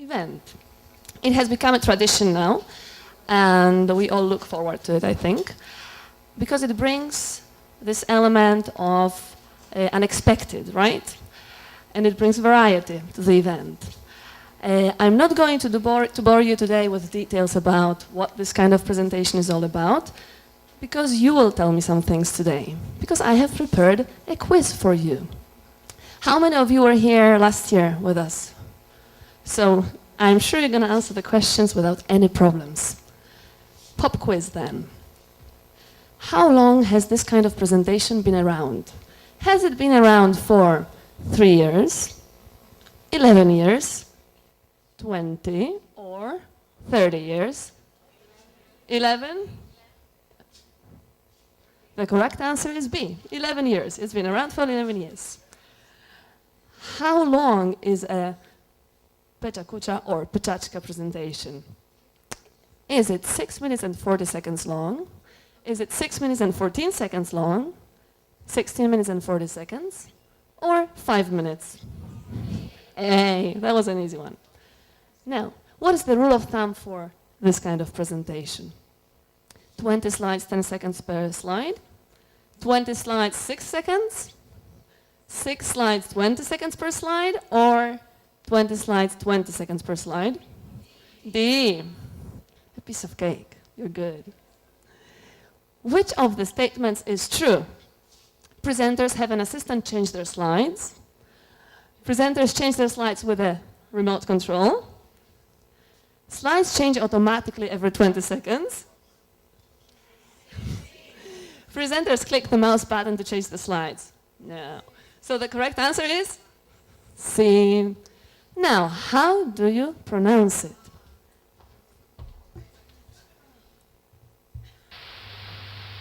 event. It has become a tradition now, and we all look forward to it, I think, because it brings this element of unexpected, right? And it brings variety to the event. I'm not going to bore you today with details about what this kind of presentation is all about, because you will tell me some things today, because I have prepared a quiz for you. How many of you were here last year with us? So I'm sure you're going to answer the questions without any problems. Pop quiz then. How long has this kind of presentation been around? Has it been around for 3 years, 11 years, 20 or 30 years? 11? The correct answer is B, 11 years. It's been around for 11 years. How long is a Pecha Kucha or Pechaczka presentation? Is it 6 minutes and 40 seconds long? Is it 6 minutes and 14 seconds long? 16 minutes and 40 seconds? Or 5 minutes? Hey, that was an easy one. Now, what is the rule of thumb for this kind of presentation? 20 slides, 10 seconds per slide. 20 slides, 6 seconds. 6 slides, 20 seconds per slide. Or 20 slides, 20 seconds per slide. D. A piece of cake. You're good. Which of the statements is true? Presenters have an assistant change their slides. Presenters change their slides with a remote control. Slides change automatically every 20 seconds. Presenters click the mouse button to change the slides. No. So the correct answer is C. Now, how do you pronounce it?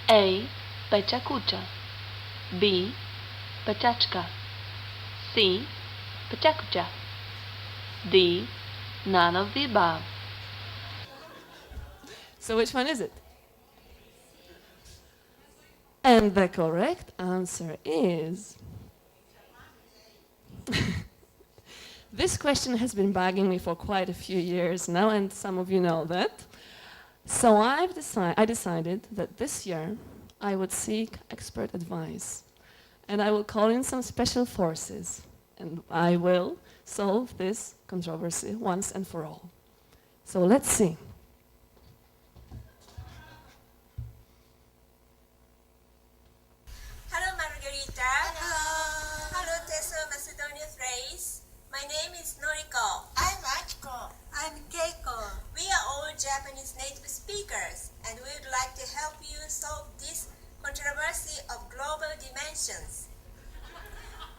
A. Pecha Kucha. B. Pechaczka. C. Pecha Kucha. D. None of the above. So which one is it? And the correct answer is... This question has been bugging me for quite a few years now, and some of you know that. So I decided that this year I would seek expert advice. And I will call in some special forces. And I will solve this controversy once and for all. So let's see. Hello, Margarita. Hello. Hello, TESOL Macedonia Thrace. My name is Noriko. I'm Achiko. I'm Keiko. We are all Japanese native speakers, and we would like to help you solve this controversy of global dimensions.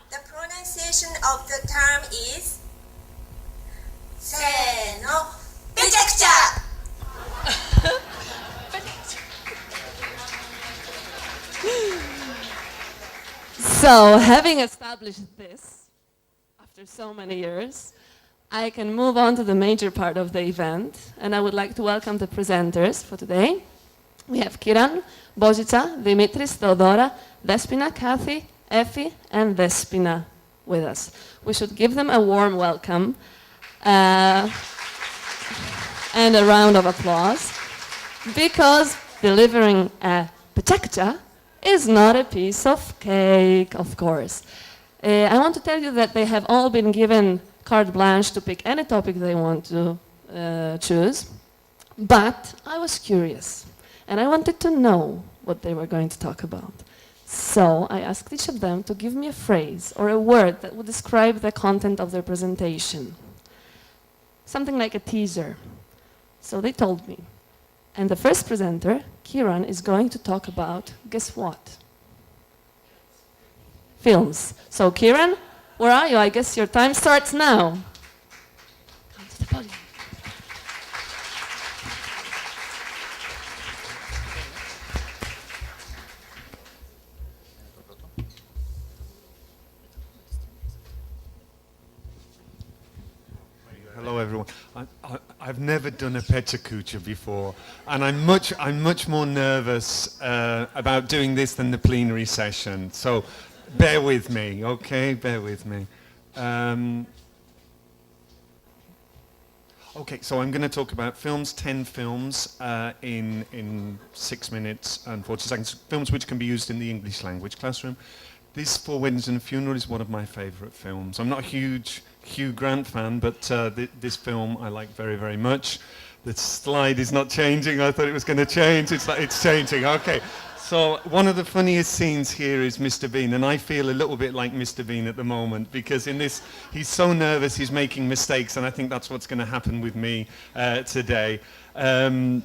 The pronunciation of the term is せーの、ペチャクチャ! So, having established this, after so many years, I can move on to the major part of the event, and I would like to welcome the presenters for today. We have Kiran, Božica, Dimitris, Theodora, Despina, Kathy, Effie, and Despina with us. We should give them a warm welcome and a round of applause, because delivering a Pecha is not a piece of cake, of course. I want to tell you that they have all been given carte blanche to pick any topic they want to choose, but I was curious, and I wanted to know what they were going to talk about. So I asked each of them to give me a phrase or a word that would describe the content of their presentation. Something like a teaser. So they told me. And the first presenter, Kiran, is going to talk about, guess what? Films. So Kiran, where are you? I guess your time starts now. Come to the podium. Hello, everyone. I've never done a Pecha Kucha before, and I'm much more nervous about doing this than the plenary session. So, bear with me, okay? Bear with me. Okay, so I'm going to talk about films, 10 films in 6 minutes and 40 seconds. Films which can be used in the English language classroom. This, For Weddings and a Funeral, is one of my favourite films. I'm not a huge Hugh Grant fan, but this film I like very, very much. The slide is not changing. I thought it was going to change. It's changing. Okay. So one of the funniest scenes here is Mr. Bean, and I feel a little bit like Mr. Bean at the moment, because in this, he's so nervous, he's making mistakes, and I think that's what's going to happen with me today. And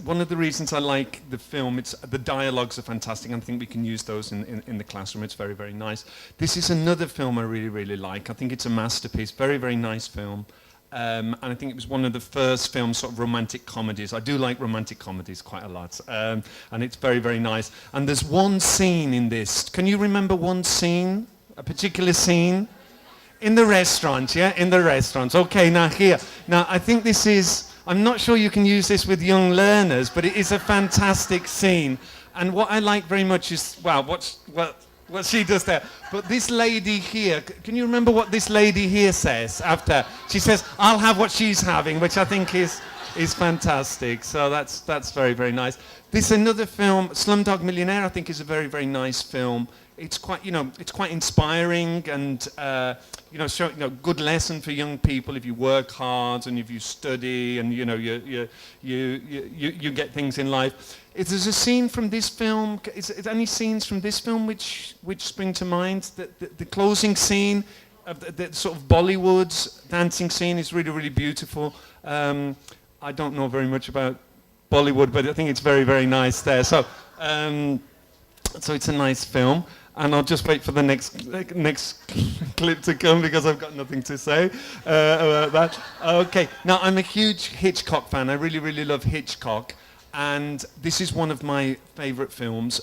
one of the reasons I like the film, the dialogues are fantastic, and I think we can use those in the classroom. It's very, very nice. This is another film I really, really like. I think it's a masterpiece, very, very nice film. And I think it was one of the first films, sort of romantic comedies. I do like romantic comedies quite a lot. And it's very, very nice. And there's one scene in this. Can you remember one scene? A particular scene? In the restaurant, yeah? In the restaurant. Okay, now here. Now, I think this is... I'm not sure you can use this with young learners, but it is a fantastic scene. And what I like very much is... Wow, what she does there. But this lady here, can you remember what this lady here says after? She says, I'll have what she's having, which I think is fantastic. So that's very, very nice. This another film, Slumdog Millionaire, I think is a very, very nice film. It's quite, it's quite inspiring and, showing, good lesson for young people if you work hard and if you study and, you get things in life. Is there a scene from this film? Is there any scenes from this film which spring to mind? The closing scene of the sort of Bollywood dancing scene is really, really beautiful. I don't know very much about Bollywood, but I think it's very, very nice there. So it's a nice film. And I'll just wait for the next clip to come because I've got nothing to say about that. Okay, now I'm a huge Hitchcock fan. I really, really love Hitchcock. And this is one of my favourite films,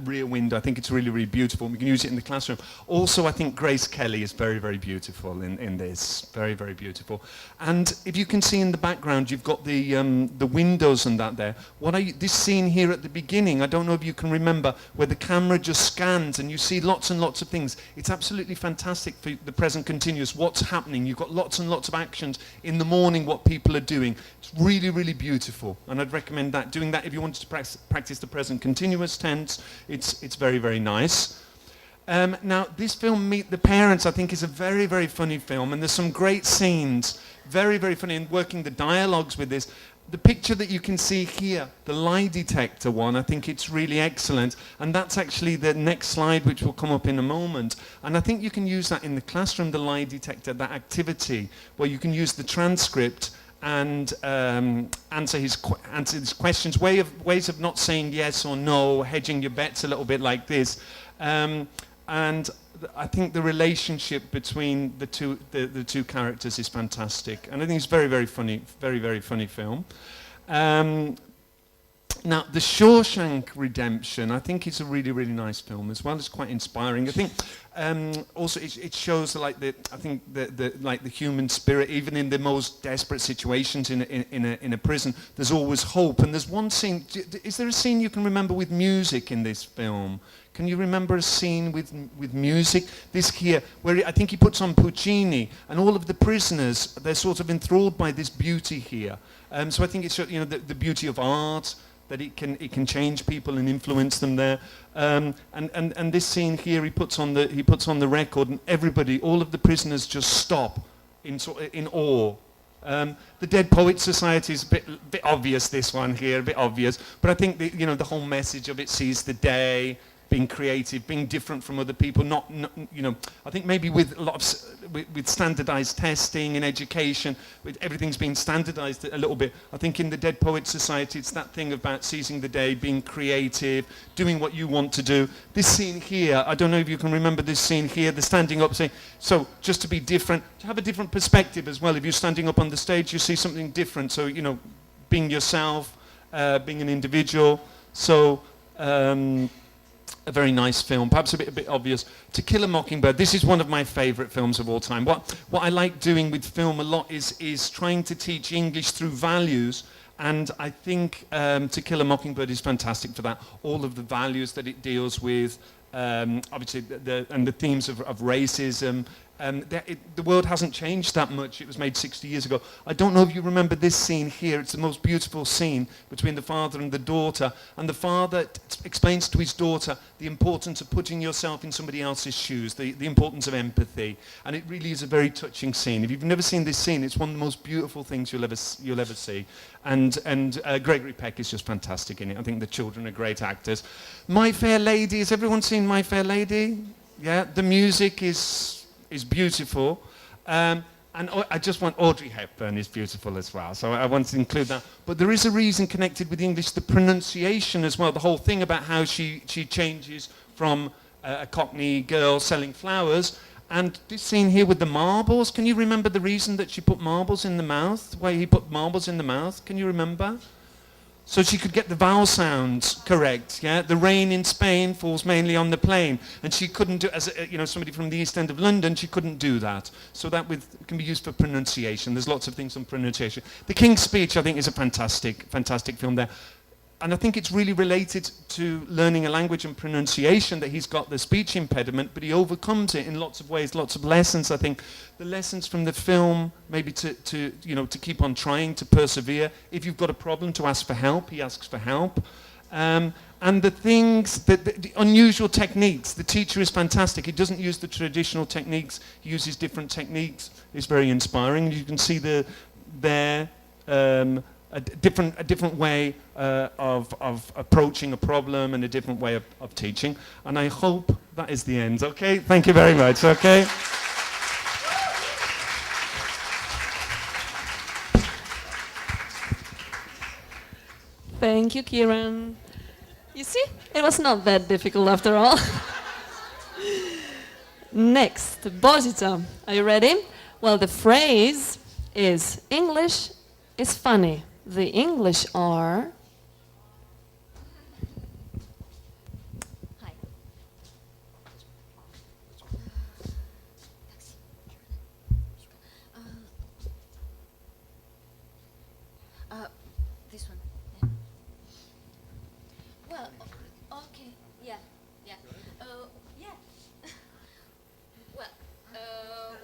Rear Window. I think it's really, really beautiful. We can use it in the classroom. Also, I think Grace Kelly is very, very beautiful in this. Very, very beautiful. And if you can see in the background, you've got the windows and that there. This scene here at the beginning, I don't know if you can remember, where the camera just scans and you see lots and lots of things. It's absolutely fantastic for the present continuous. What's happening? You've got lots and lots of actions in the morning, what people are doing. It's really, really beautiful. And I'd recommend that. Doing that if you wanted to practice the present continuous tense. It's very, very nice. Now, this film, Meet the Parents, I think is a very, very funny film, and there's some great scenes, very, very funny, and working the dialogues with this. The picture that you can see here, the lie detector one, I think it's really excellent, and that's actually the next slide, which will come up in a moment. And I think you can use that in the classroom, the lie detector, that activity, where you can use the transcript and answer his questions, ways of not saying yes or no, hedging your bets a little bit like this. And I think the relationship between the two characters is fantastic. And I think it's very, very funny, very, very funny film. Now, The Shawshank Redemption, I think it's a really, really nice film as well. It's quite inspiring. I think also it shows like the human spirit, even in the most desperate situations in a prison. There's always hope. And there's one scene. Is there a scene you can remember with music in this film? Can you remember a scene with music? This here, where I think he puts on Puccini, and all of the prisoners, they're sort of enthralled by this beauty here. So I think it's the beauty of art, that it can change people and influence them there. And this scene here, he puts on the record, and everybody, all of the prisoners just stop in awe. The Dead Poets Society is a bit obvious, this one here, a bit obvious. But I think the whole message of it, seize the day, being creative, being different from other people, I think maybe with a lot of with standardized testing in education, with everything's been standardized a little bit. I think in the Dead Poets Society, it's that thing about seizing the day, being creative, doing what you want to do. This scene here, I don't know if you can remember this scene here, the standing up saying, so just to be different, to have a different perspective as well. If you're standing up on the stage, you see something different. So, being yourself, being an individual. So, a very nice film, perhaps a bit obvious. To Kill a Mockingbird, this is one of my favourite films of all time. What I like doing with film a lot is trying to teach English through values, and I think To Kill a Mockingbird is fantastic for that. All of the values that it deals with, obviously, the themes of racism, the world hasn't changed that much. It was made 60 years ago. I don't know if you remember this scene here. It's the most beautiful scene between the father and the daughter. And the father explains to his daughter the importance of putting yourself in somebody else's shoes, the importance of empathy. And it really is a very touching scene. If you've never seen this scene, it's one of the most beautiful things you'll ever see. And Gregory Peck is just fantastic in it. I think the children are great actors. My Fair Lady, has everyone seen My Fair Lady? Yeah, the music is beautiful. And I just want, Audrey Hepburn is beautiful as well, so I want to include that. But there is a reason connected with English, the pronunciation as well, the whole thing about how she changes from a Cockney girl selling flowers. And this scene here with the marbles, can you remember the reason that she put marbles in the mouth? Why he put marbles in the mouth? Can you remember? So she could get the vowel sounds correct, yeah? The rain in Spain falls mainly on the plain. And she couldn't do, as somebody from the East End of London, she couldn't do that. So that can be used for pronunciation. There's lots of things on pronunciation. The King's Speech, I think, is a fantastic film there. And I think it's really related to learning a language and pronunciation, that he's got the speech impediment, but he overcomes it in lots of ways, lots of lessons. I think the lessons from the film, maybe to keep on trying, to persevere. If you've got a problem, to ask for help, he asks for help. And the things, the unusual techniques, the teacher is fantastic. He doesn't use the traditional techniques, he uses different techniques. It's very inspiring. You can see a different way of approaching a problem, and a different way of teaching. And I hope that is the end. Okay, thank you very much. Okay. Thank you, Kieran. You see, it was not that difficult after all. Next, Božica. Are you ready? Well, the phrase is English is funny. The English are... Hi. This one. Yeah. Well, okay. Yeah. Yeah. Yeah. Well,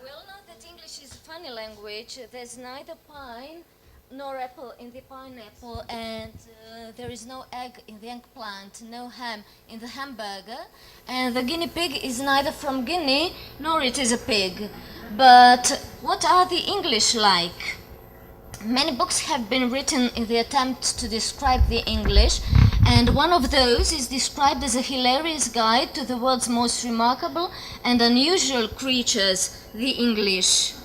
we all know that English is a funny language. There's neither pine nor apple in the pineapple, and there is no egg in the eggplant, no ham in the hamburger, and the guinea pig is neither from Guinea nor it is a pig. But what are the English like? Many books have been written in the attempt to describe the English, and one of those is described as a hilarious guide to the world's most remarkable and unusual creatures, the English.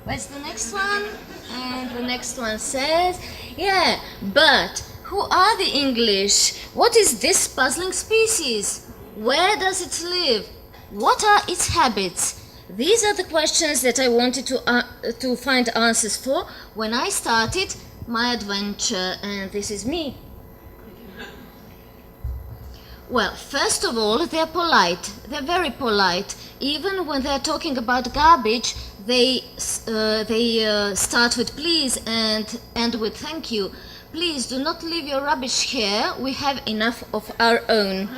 Where's the next one? And the next one says, yeah, but who are the English? What is this puzzling species? Where does it live? What are its habits? These are the questions that I wanted to find answers for when I started my adventure, and this is me. Well, first of all, they're polite. They're very polite. Even when they're talking about garbage, they start with please and end with thank you. Please do not leave your rubbish here. We have enough of our own.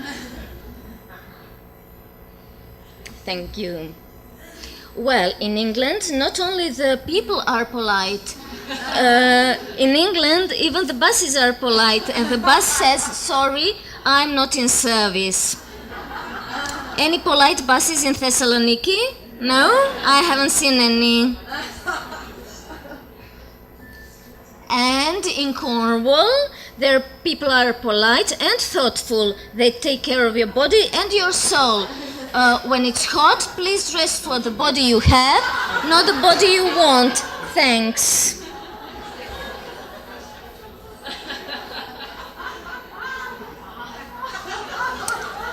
Thank you. Well, in England, not only the people are polite. In England, even the buses are polite, and the bus says, sorry, I'm not in service. Any polite buses in Thessaloniki? No? I haven't seen any. And in Cornwall, their people are polite and thoughtful. They take care of your body and your soul. When it's hot, please dress for the body you have, not the body you want. Thanks.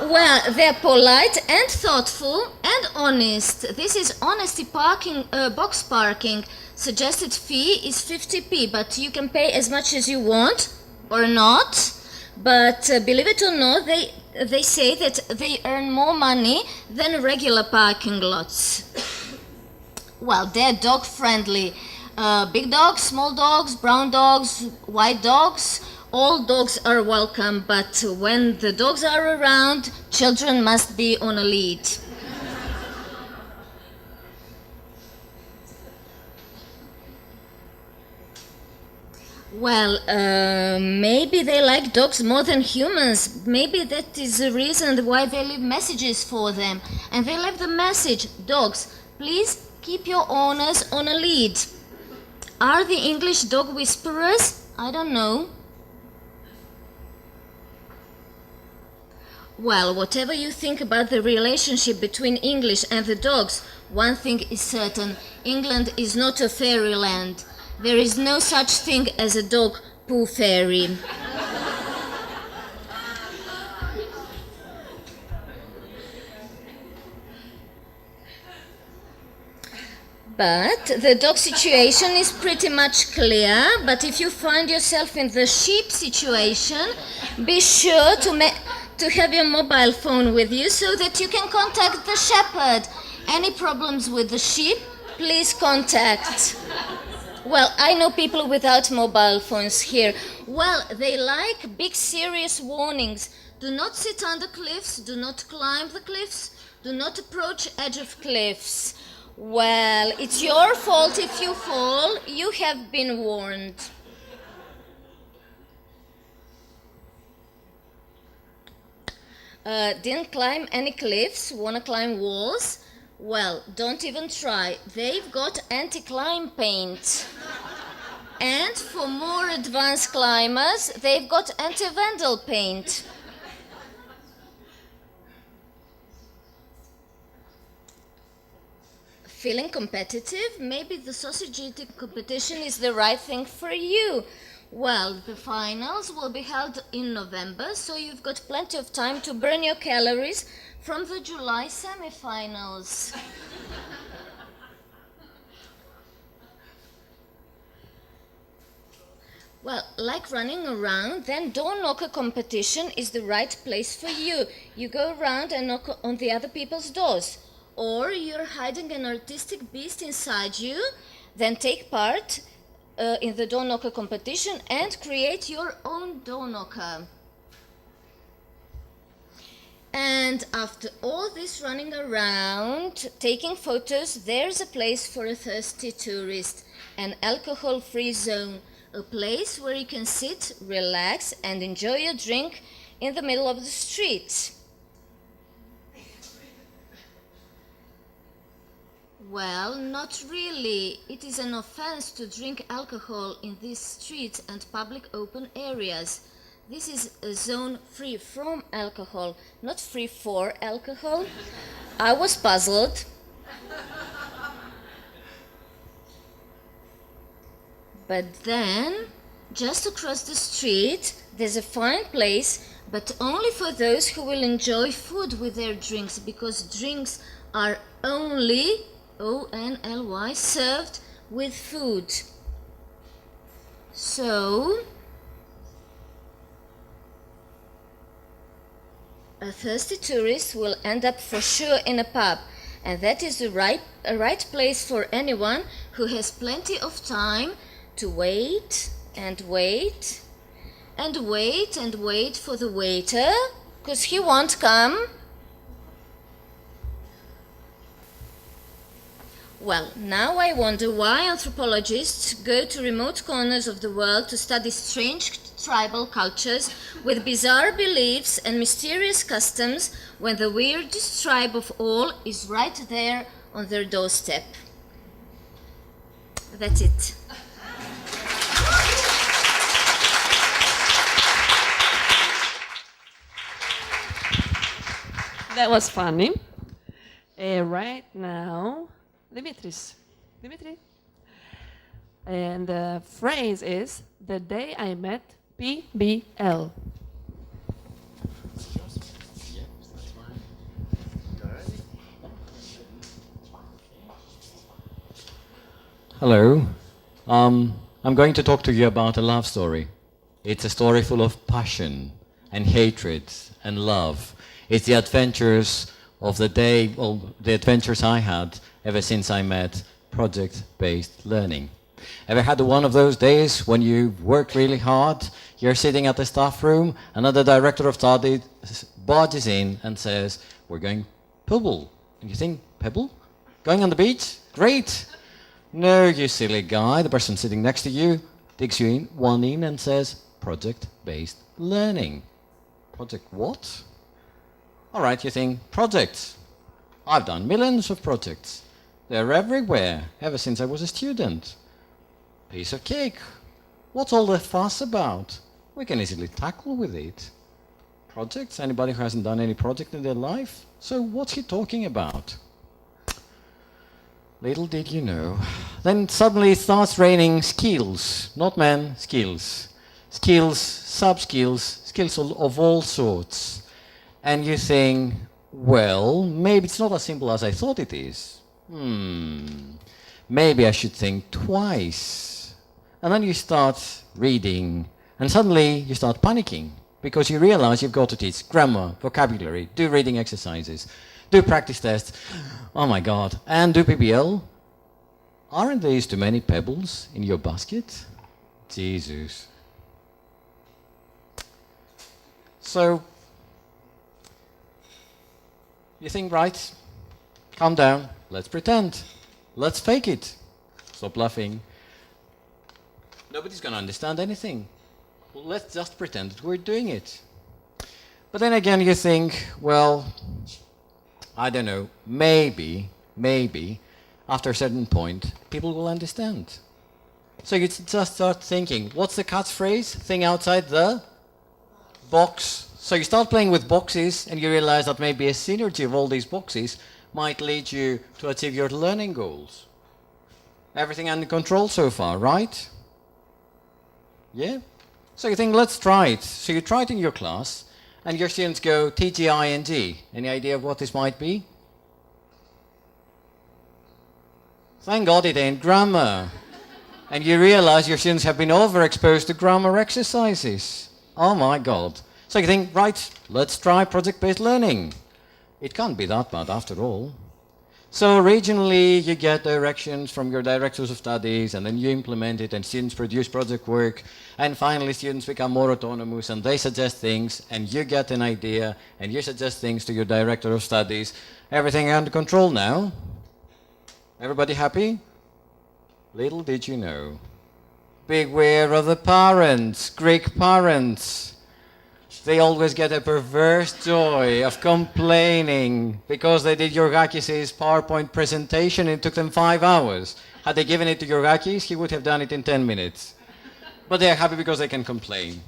Well, they're polite and thoughtful and honest. This is honesty parking, box parking. Suggested fee is 50p, but you can pay as much as you want or not. But believe it or not, they say that they earn more money than regular parking lots. Well, they're dog friendly. Big dogs, small dogs, brown dogs, white dogs, all dogs are welcome, but when the dogs are around, children must be on a lead. Well, maybe they like dogs more than humans. Maybe that is the reason why they leave messages for them. And they leave the message, dogs, please keep your owners on a lead. Are the English dog whisperers? I don't know. Well, whatever you think about the relationship between English and the dogs, one thing is certain, England is not a fairyland. There is no such thing as a dog poo fairy. But the dog situation is pretty much clear, but if you find yourself in the sheep situation, be sure to have your mobile phone with you so that you can contact the shepherd. Any problems with the sheep, please contact. Well, I know people without mobile phones here. Well, they like big serious warnings. Do not sit on the cliffs, do not climb the cliffs, do not approach edge of cliffs. Well, it's your fault if you fall, you have been warned. Didn't climb any cliffs, wanna climb walls? Well, don't even try. They've got anti-climb paint. And for more advanced climbers, they've got anti-vandal paint. Feeling competitive? Maybe the sausage eating competition is the right thing for you. Well, the finals will be held in November, so you've got plenty of time to burn your calories from the July semi-finals. Well, like running around, then door knocker competition is the right place for you. You go around and knock on the other people's doors. Or you're hiding an artistic beast inside you, then take part in the door knocker competition and create your own door knocker. And after all this running around, taking photos, there's a place for a thirsty tourist, an alcohol-free zone, a place where you can sit, relax, and enjoy your drink in the middle of the street. Well, not really. It is an offense to drink alcohol in these streets and public open areas. This is a zone free from alcohol, not free for alcohol. I was puzzled. But then, just across the street, there's a fine place, but only for those who will enjoy food with their drinks, because drinks are only, O-N-L-Y, served with food. So, a thirsty tourist will end up for sure in a pub, and that is a right place for anyone who has plenty of time to wait and wait and wait and wait for the waiter, because he won't come. Well, now I wonder why anthropologists go to remote corners of the world to study strange tribal cultures with bizarre beliefs and mysterious customs when the weirdest tribe of all is right there on their doorstep. That's it. That was funny. Right now, Dimitri. And the phrase is, the day I met PBL. Hello. I'm going to talk to you about a love story. It's a story full of passion and hatred and love. It's the adventures of the day, well, the adventures I had ever since I met project-based learning. Ever had one of those days when you worked really hard, you're sitting at the staff room, another director of studies barges in and says, we're going pebble. And you think, pebble? Going on the beach? Great. No, you silly guy. The person sitting next to you digs you in and says, project-based learning. Project what? All right, you think, projects. I've done millions of projects. They're everywhere, ever since I was a student. Piece of cake. What's all the fuss about? We can easily tackle with it. Projects? Anybody who hasn't done any project in their life? So what's he talking about? Little did you know. Then suddenly it starts raining skills. Not men, skills. Skills, sub-skills, skills of all sorts. And you think, well, maybe it's not as simple as I thought it is. Maybe I should think twice. And then you start reading, and suddenly you start panicking, because you realize you've got to teach grammar, vocabulary, do reading exercises, do practice tests, oh my God, and do PBL. Aren't these too many pebbles in your basket? Jesus. So, you think, right, calm down, let's pretend, let's fake it. Stop laughing. Nobody's going to understand anything. Well, let's just pretend that we're doing it. But then again you think, well, I don't know, maybe, after a certain point, people will understand. So you just start thinking, what's the catchphrase? Thing outside the box. So you start playing with boxes and you realize that maybe a synergy of all these boxes might lead you to achieve your learning goals. Everything under control so far, right? Yeah? So you think, let's try it. So you try it in your class, and your students go TGING. Any idea of what this might be? Thank God it ain't grammar. And you realize your students have been overexposed to grammar exercises. Oh my God. So you think, right, let's try project-based learning. It can't be that bad after all. So originally you get directions from your directors of studies, and then you implement it, and students produce project work, and finally students become more autonomous and they suggest things, and you get an idea and you suggest things to your director of studies. Everything under control now? Everybody happy? Little did you know. Beware of the parents, Greek parents. They always get a perverse joy of complaining because they did Georgakis' PowerPoint presentation and it took them 5 hours. Had they given it to Georgakis, he would have done it in 10 minutes. But they're happy because they can complain.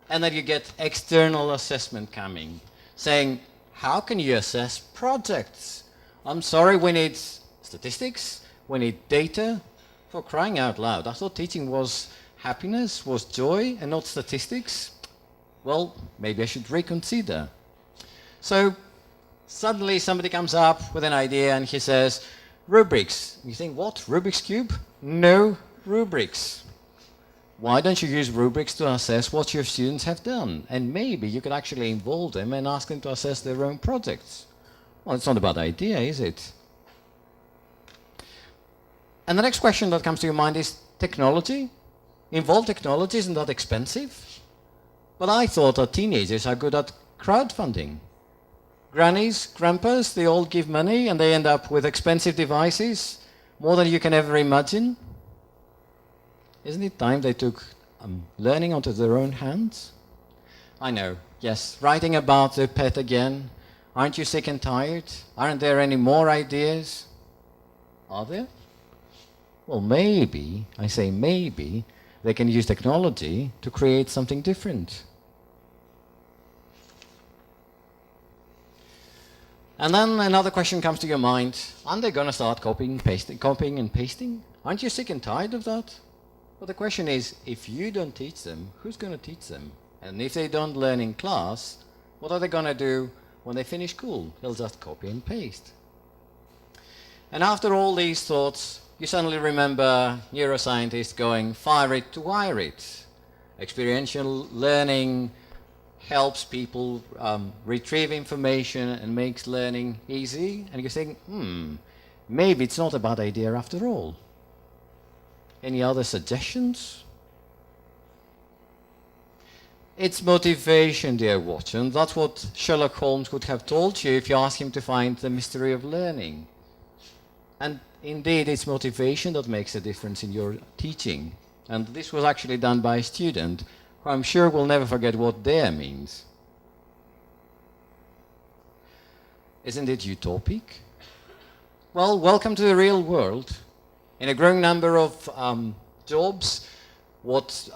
And then you get external assessment coming, saying, how can you assess projects? I'm sorry, we need statistics, we need data. For crying out loud, I thought teaching was happiness, was joy, and not statistics. Well, maybe I should reconsider. So suddenly somebody comes up with an idea and he says, rubrics. You think, what? Rubik's Cube? No, rubrics. Why don't you use rubrics to assess what your students have done? And maybe you could actually involve them and ask them to assess their own projects. Well, it's not a bad idea, is it? And the next question that comes to your mind is technology. Involve technology, isn't that expensive? But I thought that teenagers are good at crowdfunding. Grannies, grandpas, they all give money and they end up with expensive devices, more than you can ever imagine. Isn't it time they took learning onto their own hands? I know, yes, writing about the pet again. Aren't you sick and tired? Aren't there any more ideas? Are there? Well, maybe, I say maybe, they can use technology to create something different. And then another question comes to your mind. Aren't they going to start copying and pasting? Aren't you sick and tired of that? Well, the question is, if you don't teach them, who's going to teach them? And if they don't learn in class, what are they going to do when they finish school? They'll just copy and paste. And after all these thoughts, you suddenly remember neuroscientists going, fire it to wire it. Experiential learning helps people retrieve information and makes learning easy. And you think, maybe it's not a bad idea after all. Any other suggestions? It's motivation, dear Watson. That's what Sherlock Holmes would have told you if you asked him to find the mystery of learning. And indeed, it's motivation that makes a difference in your teaching. And this was actually done by a student who I'm sure will never forget what "dare" means. Isn't it utopic? Well, welcome to the real world. In a growing number of jobs, what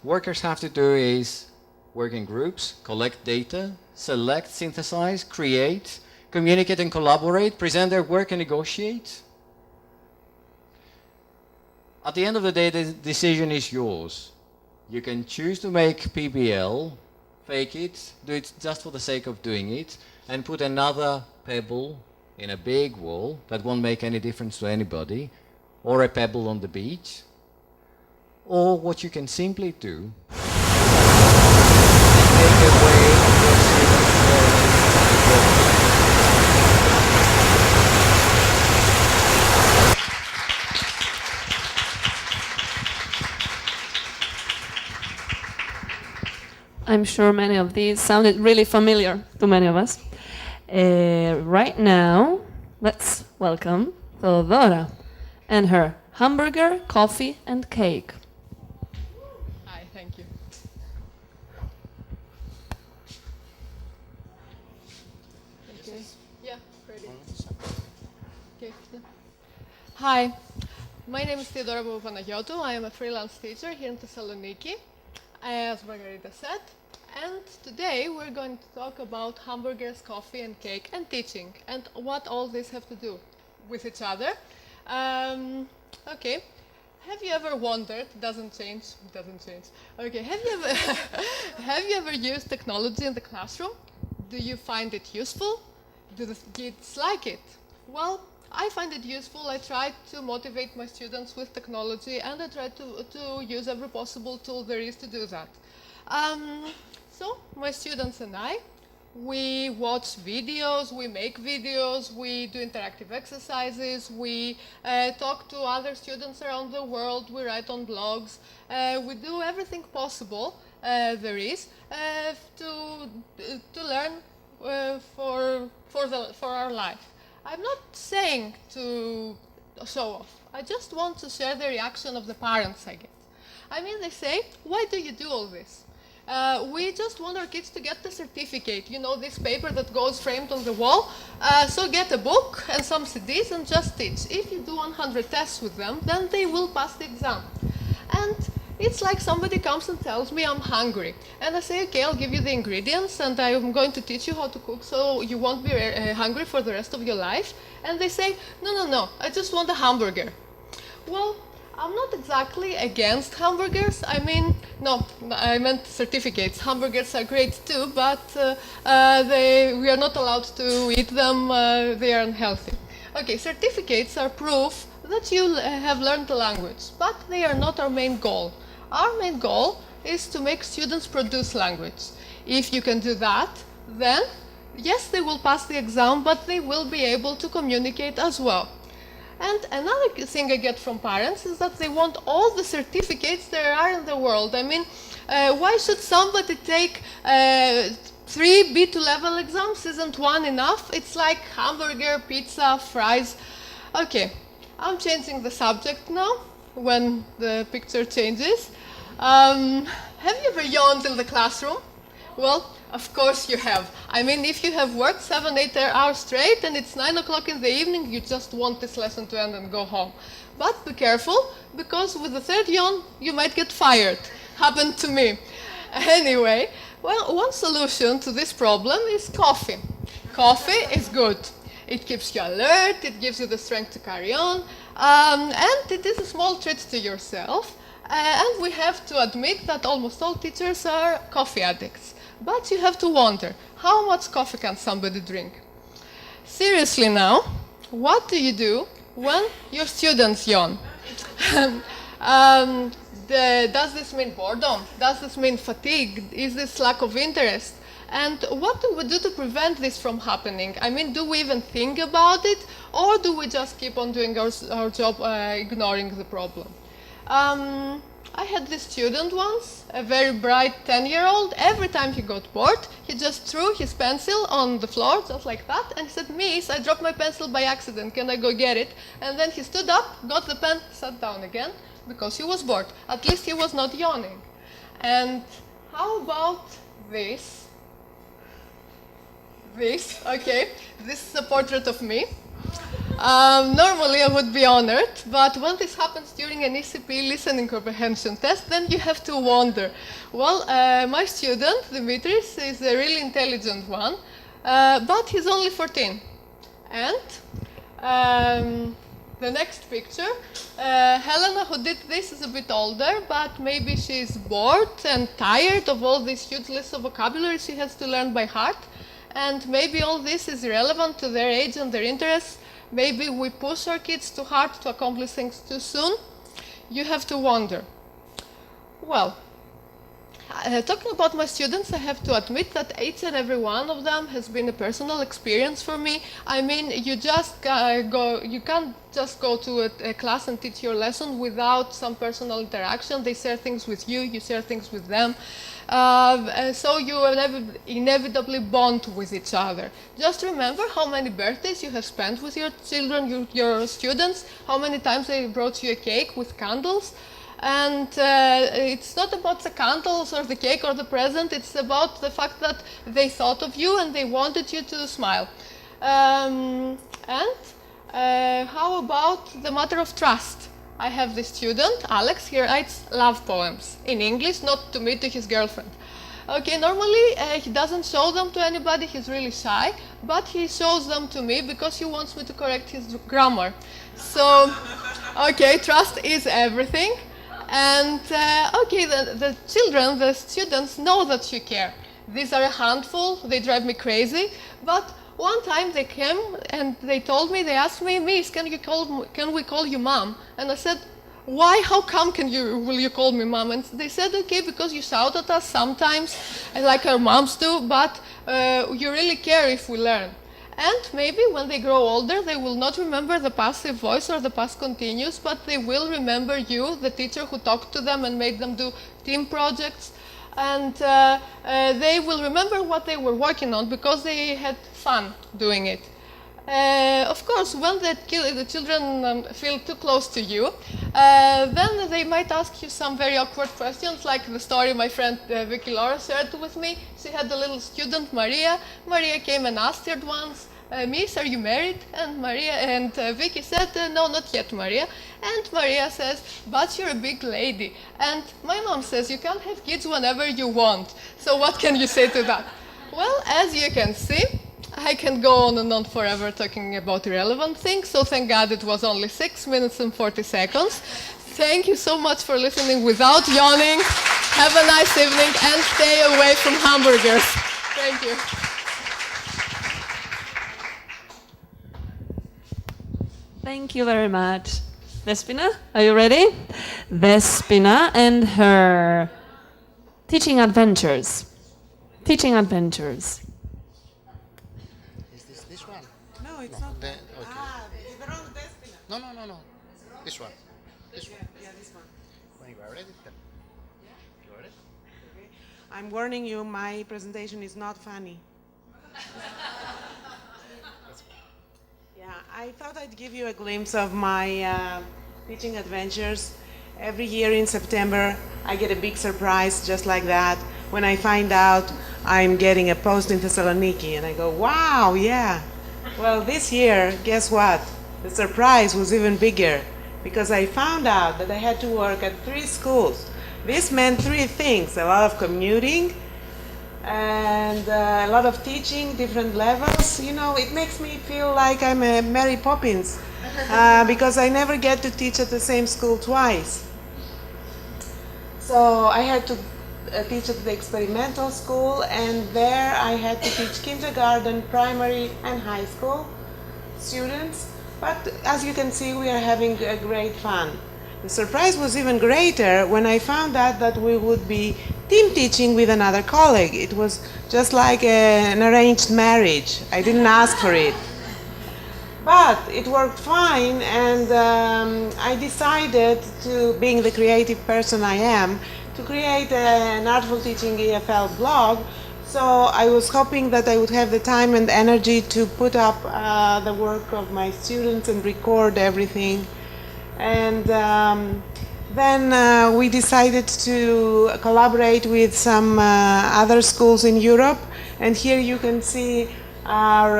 workers have to do is work in groups, collect data, select, synthesize, create, communicate and collaborate, present their work and negotiate. At the end of the day, the decision is yours. You can choose to make PBL, fake it, do it just for the sake of doing it, and put another pebble in a big wall that won't make any difference to anybody, or a pebble on the beach. Or what you can simply do is take away your students' learning. I'm sure many of these sounded really familiar to many of us. Right now, let's welcome Theodora and her hamburger, coffee, and cake. Hi, thank you. Okay. Yeah, ready. Okay. Hi, my name is Theodora Papanagiotou. I am a freelance teacher here in Thessaloniki, as Margarita said. And today we're going to talk about hamburgers, coffee, and cake, and teaching, and what all these have to do with each other. Okay. Have you ever wondered? Doesn't change. Okay. Have you ever used technology in the classroom? Do you find it useful? Do the kids like it? Well, I find it useful. I try to motivate my students with technology, and I try to use every possible tool there is to do that. So my students and I, we watch videos, we make videos, we do interactive exercises, we talk to other students around the world, we write on blogs, we do everything possible there is to learn for our life. I'm not saying to show off. I just want to share the reaction of the parents I get. I mean, they say, why do you do all this? We just want our kids to get the certificate, you know, this paper that goes framed on the wall. So get a book and some CDs and just teach. If you do 100 tests with them, then they will pass the exam. And it's like somebody comes and tells me I'm hungry. And I say, okay, I'll give you the ingredients and I'm going to teach you how to cook so you won't be hungry for the rest of your life. And they say, no, I just want a hamburger. Well, I'm not exactly against hamburgers. I mean, no, I meant certificates. Hamburgers are great too, but we are not allowed to eat them. They are unhealthy. Okay, certificates are proof that you have learned the language, but they are not our main goal. Our main goal is to make students produce language. If you can do that, then yes, they will pass the exam, but they will be able to communicate as well. And another thing I get from parents is that they want all the certificates there are in the world. I mean, why should somebody take 3 B2 level exams? Isn't one enough? It's like hamburger, pizza, fries. Okay, I'm changing the subject now when the picture changes. Have you ever yawned in the classroom? Well, of course you have. I mean, if you have worked 7-8 hours straight and it's 9 o'clock in the evening, you just want this lesson to end and go home. But be careful, because with the third yawn, you might get fired. Happened to me. Anyway, well, one solution to this problem is coffee. Coffee is good. It keeps you alert, it gives you the strength to carry on, and it is a small treat to yourself. And we have to admit that almost all teachers are coffee addicts. But you have to wonder, how much coffee can somebody drink? Seriously now, what do you do when your students yawn? Does this mean boredom? Does this mean fatigue? Is this lack of interest? And what do we do to prevent this from happening? I mean, do we even think about it? Or do we just keep on doing our job ignoring the problem? I had this student once, a very bright 10-year-old. Every time he got bored, he just threw his pencil on the floor, just like that, and he said, "Miss, I dropped my pencil by accident, can I go get it?" And then he stood up, got the pen, sat down again, because he was bored. At least he was not yawning. And how about this? Okay, this is a portrait of me. Normally I would be honored, but when this happens during an ECP listening comprehension test, then you have to wonder. Well, my student, Dimitris, is a really intelligent one, but he's only 14. And the next picture, Helena, who did this, is a bit older, but maybe she's bored and tired of all this huge list of vocabulary she has to learn by heart. And maybe all this is relevant to their age and their interests. Maybe we push our kids too hard to accomplish things too soon. You have to wonder. Well, talking about my students, I have to admit that each and every one of them has been a personal experience for me. I mean, you can't just go to a class and teach your lesson without some personal interaction. They share things with you, you share things with them. So you inevitably bond with each other. Just remember how many birthdays you have spent with your children, your students, how many times they brought you a cake with candles. And it's not about the candles or the cake or the present, it's about the fact that they thought of you and they wanted you to smile. How about the matter of trust? I have this student, Alex, he writes love poems in English, not to me, to his girlfriend. Okay, normally he doesn't show them to anybody, he's really shy, but he shows them to me because he wants me to correct his grammar. So, okay, trust is everything. And okay, the children, the students know that you care. These are a handful, they drive me crazy, but one time they came and they told me, they asked me, "Miss, can we call you mom?" And I said, "Why? How come will you call me mom?" And they said, "Okay, because you shout at us sometimes, like our moms do, but you really care if we learn." And maybe when they grow older, they will not remember the passive voice or the past continuous, but they will remember you, the teacher who talked to them and made them do team projects. And they will remember what they were working on because they had fun doing it. Of course, when the children feel too close to you, then they might ask you some very awkward questions, like the story my friend Vicky Laura shared with me. She had a little student, Maria. Maria came and asked her once, "Miss, are you married?" And Vicky said, "No, not yet, Maria." And Maria says, "But you're a big lady." And my mom says, "You can have kids whenever you want." So what can you say to that? Well, as you can see, I can go on and on forever talking about irrelevant things, so thank God it was only 6 minutes and 40 seconds. Thank you so much for listening without yawning. Have a nice evening and stay away from hamburgers. Thank you. Thank you very much. Despina, are you ready? Despina and her teaching adventures. Teaching adventures. Is this one? No, it's not. Okay. The wrong Despina. No. This one. This one. Yeah, this one. When you are ready, then. You are ready? Okay. I'm warning you, my presentation is not funny. Yeah, I thought I'd give you a glimpse of my teaching adventures. Every year in September, I get a big surprise just like that when I find out I'm getting a post in Thessaloniki, and I go, wow, yeah. Well, this year, guess what? The surprise was even bigger because I found out that I had to work at 3 schools. This meant 3 things: a lot of commuting and a lot of teaching, different levels. You know, it makes me feel like I'm a Mary Poppins because I never get to teach at the same school twice. So I had to teach at the experimental school, and there I had to teach kindergarten, primary and high school students. But as you can see, we are having a great fun. The surprise was even greater when I found out that we would be team teaching with another colleague. It was just like an arranged marriage. I didn't ask for it. But But it worked fine, and I decided to, being the creative person I am, to create an Artful Teaching EFL blog. So I was hoping that I would have the time and energy to put up the work of my students and record everything. And then we decided to collaborate with some other schools in Europe. And here you can see our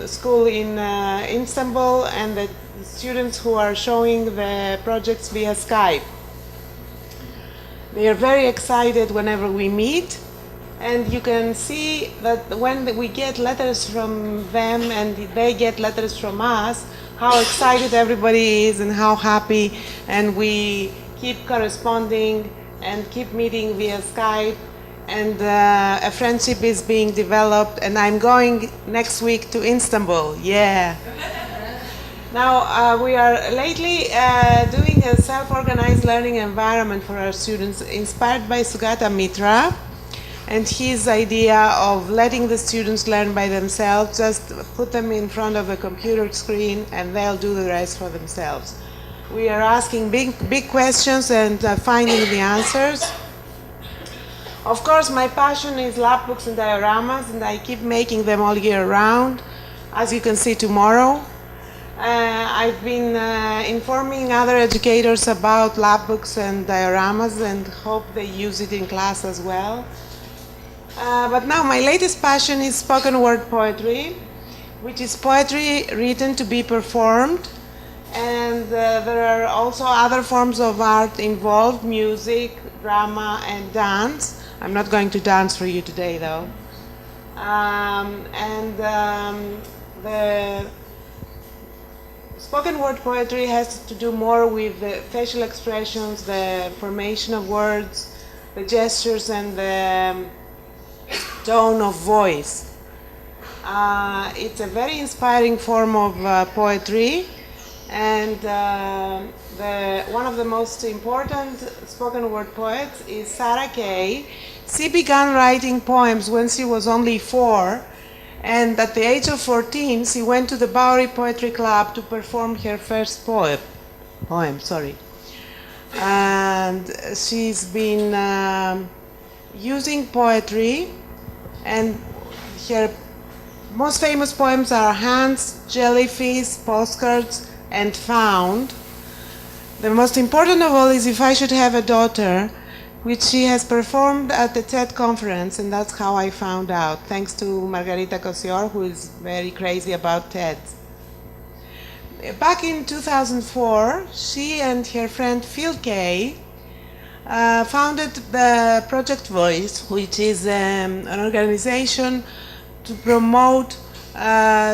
school in Istanbul and the students who are showing the projects via Skype. They are very excited whenever we meet, and you can see that when we get letters from them and they get letters from us, how excited everybody is and how happy, and we keep corresponding and keep meeting via Skype, and a friendship is being developed, and I'm going next week to Istanbul, yeah. Now, we are lately doing a self-organized learning environment for our students inspired by Sugata Mitra and his idea of letting the students learn by themselves, just put them in front of a computer screen and they'll do the rest for themselves. We are asking big questions and finding the answers. Of course, my passion is lab books and dioramas, and I keep making them all year round, as you can see tomorrow. I've been informing other educators about lab books and dioramas and hope they use it in class as well. But now my latest passion is spoken word poetry, which is poetry written to be performed. And there are also other forms of art involved, music, drama, and dance. I'm not going to dance for you today, though. The spoken word poetry has to do more with the facial expressions, the formation of words, the gestures, and the tone of voice. It's a very inspiring form of poetry, and one of the most important spoken word poets is Sarah Kay. She began writing poems when she was only 4, and at the age of 14 she went to the Bowery Poetry Club to perform her first poem. And she's been using poetry, and her most famous poems are Hands, Jellyfish, Postcards, and Found. The most important of all is If I Should Have a Daughter, which she has performed at the TED conference, and that's how I found out, thanks to Margarita Cosior, who is very crazy about TED. Back in 2004, she and her friend Phil Kay founded the Project Voice, which is an organization to promote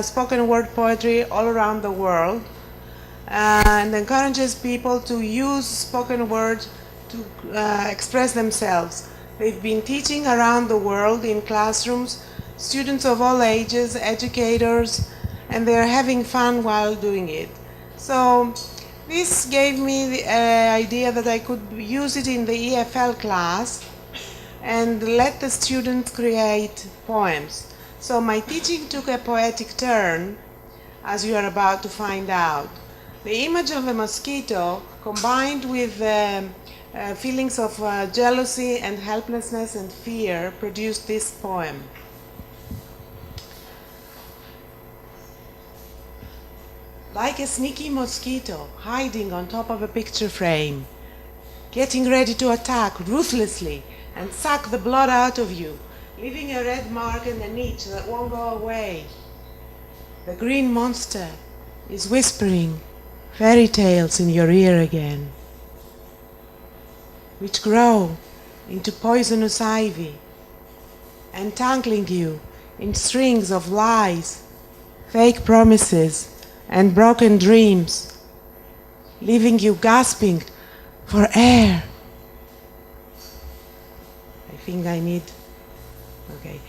spoken word poetry all around the world, and encourages people to use spoken word to express themselves. They've been teaching around the world in classrooms, students of all ages, educators, and they're having fun while doing it. So this gave me the idea that I could use it in the EFL class and let the students create poems. So my teaching took a poetic turn, as you are about to find out. The image of a mosquito combined with feelings of jealousy and helplessness and fear produced this poem. Like a sneaky mosquito hiding on top of a picture frame, getting ready to attack ruthlessly and suck the blood out of you, leaving a red mark and an itch that won't go away. The green monster is whispering fairy tales in your ear again, which grow into poisonous ivy, entangling you in strings of lies, fake promises, and broken dreams, leaving you gasping for air. I think I need, okay.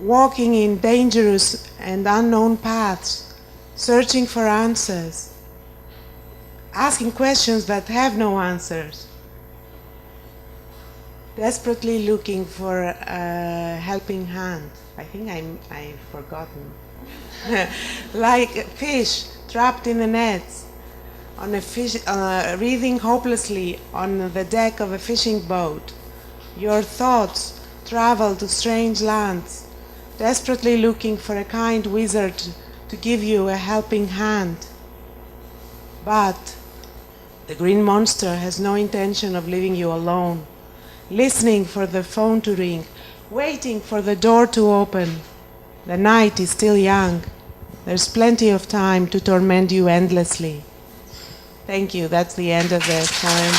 Walking in dangerous and unknown paths, searching for answers, asking questions that have no answers, desperately looking for a helping hand. I think I've forgotten. like fish trapped in the nets, on a fish, writhing hopelessly on the deck of a fishing boat. Your thoughts travel to strange lands, desperately looking for a kind wizard to give you a helping hand. But the green monster has no intention of leaving you alone, listening for the phone to ring, waiting for the door to open. The night is still young. There's plenty of time to torment you endlessly. Thank you. That's the end of the poem.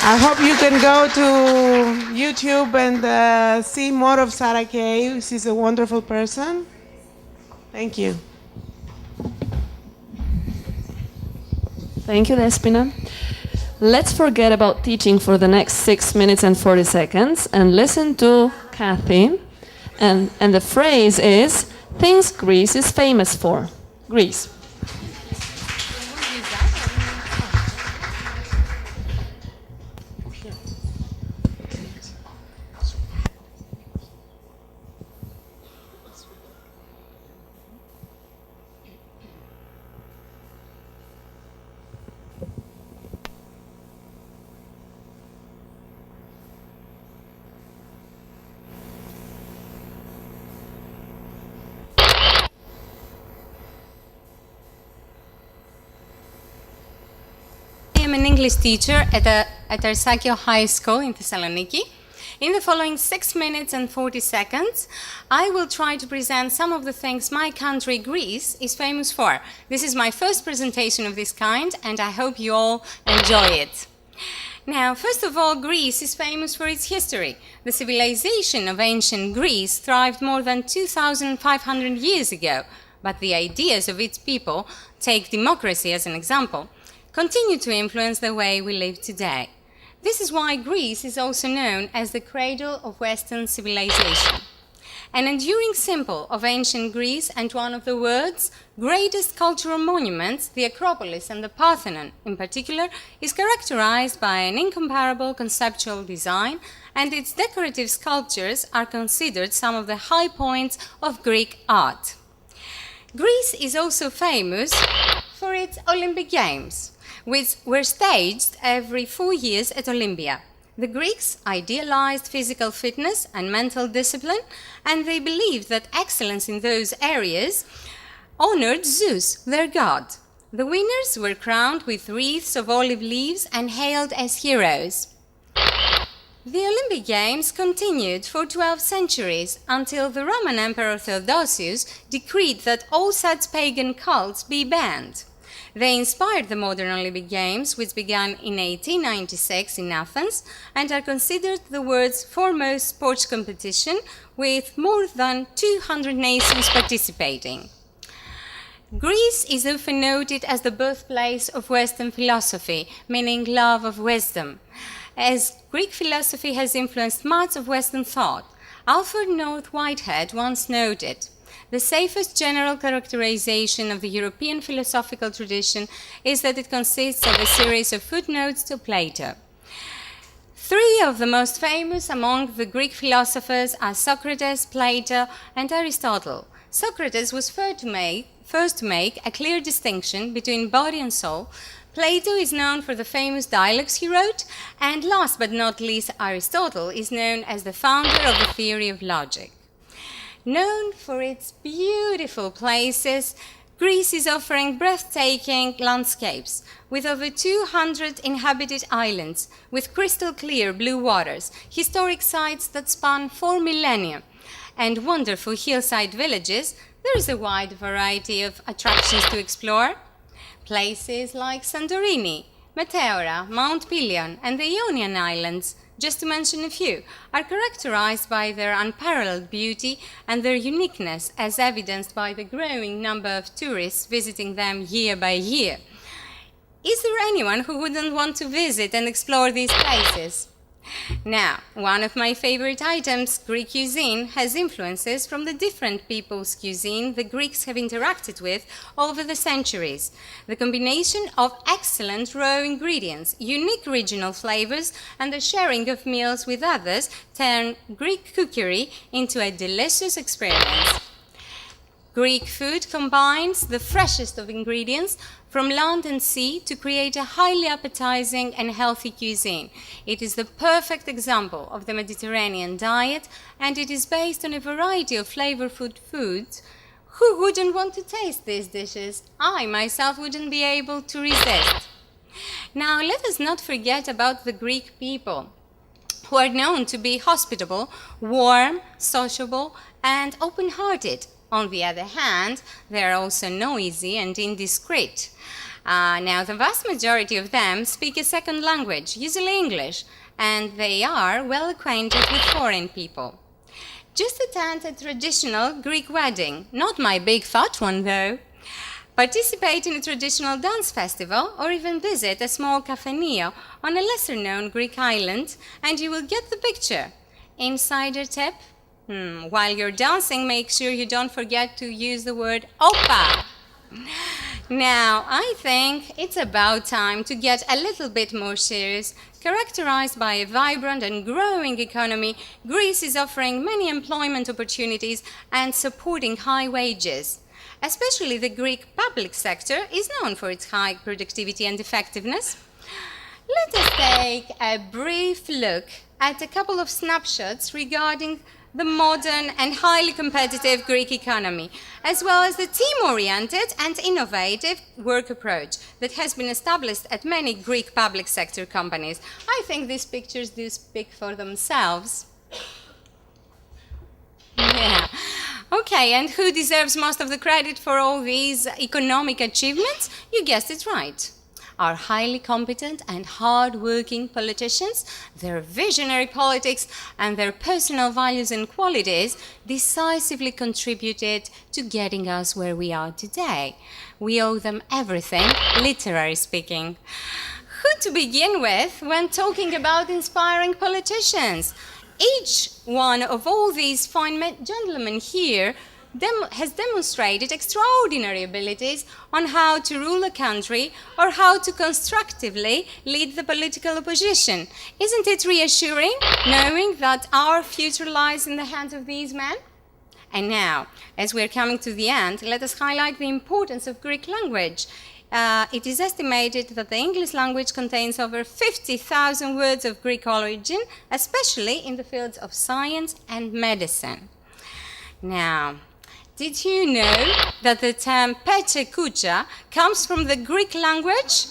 I hope you can go to YouTube and see more of Sarah Kay. She's a wonderful person. Thank you. Thank you, Despina. Let's forget about teaching for the next 6 minutes and 40 seconds and listen to Kathy. And the phrase is, things Greece is famous for. Greece. I am an English teacher at Arsakio High School in Thessaloniki. In the following 6 minutes and 40 seconds, I will try to present some of the things my country, Greece, is famous for. This is my first presentation of this kind, and I hope you all enjoy it. Now, first of all, Greece is famous for its history. The civilization of ancient Greece thrived more than 2,500 years ago, but the ideas of its people, take democracy as an example, continue to influence the way we live today. This is why Greece is also known as the cradle of Western civilization. An enduring symbol of ancient Greece and one of the world's greatest cultural monuments, the Acropolis and the Parthenon in particular, is characterized by an incomparable conceptual design, and its decorative sculptures are considered some of the high points of Greek art. Greece is also famous for its Olympic Games, which were staged every 4 years at Olympia. The Greeks idealized physical fitness and mental discipline, and they believed that excellence in those areas honored Zeus, their god. The winners were crowned with wreaths of olive leaves and hailed as heroes. The Olympic Games continued for 12 centuries until the Roman Emperor Theodosius decreed that all such pagan cults be banned. They inspired the modern Olympic Games, which began in 1896 in Athens and are considered the world's foremost sports competition, with more than 200 nations participating. Greece is often noted as the birthplace of Western philosophy, meaning love of wisdom, as Greek philosophy has influenced much of Western thought. Alfred North Whitehead once noted, "The safest general characterization of the European philosophical tradition is that it consists of a series of footnotes to Plato." Three of the most famous among the Greek philosophers are Socrates, Plato, and Aristotle. Socrates was first to make a clear distinction between body and soul. Plato is known for the famous dialogues he wrote, and last but not least, Aristotle is known as the founder of the theory of logic. Known for its beautiful places, Greece is offering breathtaking landscapes, with over 200 inhabited islands, with crystal clear blue waters, historic sites that span 4 millennia, and wonderful hillside villages. There is a wide variety of attractions to explore. Places like Santorini, Meteora, Mount Pelion, and the Ionian Islands, just to mention a few, are characterized by their unparalleled beauty and their uniqueness, as evidenced by the growing number of tourists visiting them year by year. Is there anyone who wouldn't want to visit and explore these places? Now, one of my favorite items, Greek cuisine, has influences from the different people's cuisine the Greeks have interacted with over the centuries. The combination of excellent raw ingredients, unique regional flavors, and the sharing of meals with others turn Greek cookery into a delicious experience. Greek food combines the freshest of ingredients from land and sea to create a highly appetizing and healthy cuisine. It is the perfect example of the Mediterranean diet, and it is based on a variety of flavorful foods. Who wouldn't want to taste these dishes? I myself wouldn't be able to resist. Now, let us not forget about the Greek people, who are known to be hospitable, warm, sociable, and open-hearted. On the other hand, they are also noisy and indiscreet. Now, the vast majority of them speak a second language, usually English, and they are well acquainted with foreign people. Just attend a traditional Greek wedding, not my big fat one though. Participate in a traditional dance festival or even visit a small cafeteria on a lesser-known Greek island and you will get the picture. Insider tip? While you're dancing, make sure you don't forget to use the word "opa." Now, I think it's about time to get a little bit more serious. Characterized by a vibrant and growing economy, Greece is offering many employment opportunities and supporting high wages. Especially the Greek public sector is known for its high productivity and effectiveness. Let us take a brief look at a couple of snapshots regarding the modern and highly competitive Greek economy, as well as the team-oriented and innovative work approach that has been established at many Greek public sector companies. I think these pictures do speak for themselves. Yeah. Okay, and who deserves most of the credit for all these economic achievements? You guessed it right. Our highly competent and hard-working politicians, their visionary politics, and their personal values and qualities decisively contributed to getting us where we are today. We owe them everything, literally speaking. Who to begin with when talking about inspiring politicians? Each one of all these fine gentlemen here has demonstrated extraordinary abilities on how to rule a country or how to constructively lead the political opposition. Isn't it reassuring knowing that our future lies in the hands of these men? And now, as we're coming to the end, let us highlight the importance of Greek language. It is estimated that the English language contains over 50,000 words of Greek origin, especially in the fields of science and medicine. Now, did you know that the term Pecha Kucha comes from the Greek language?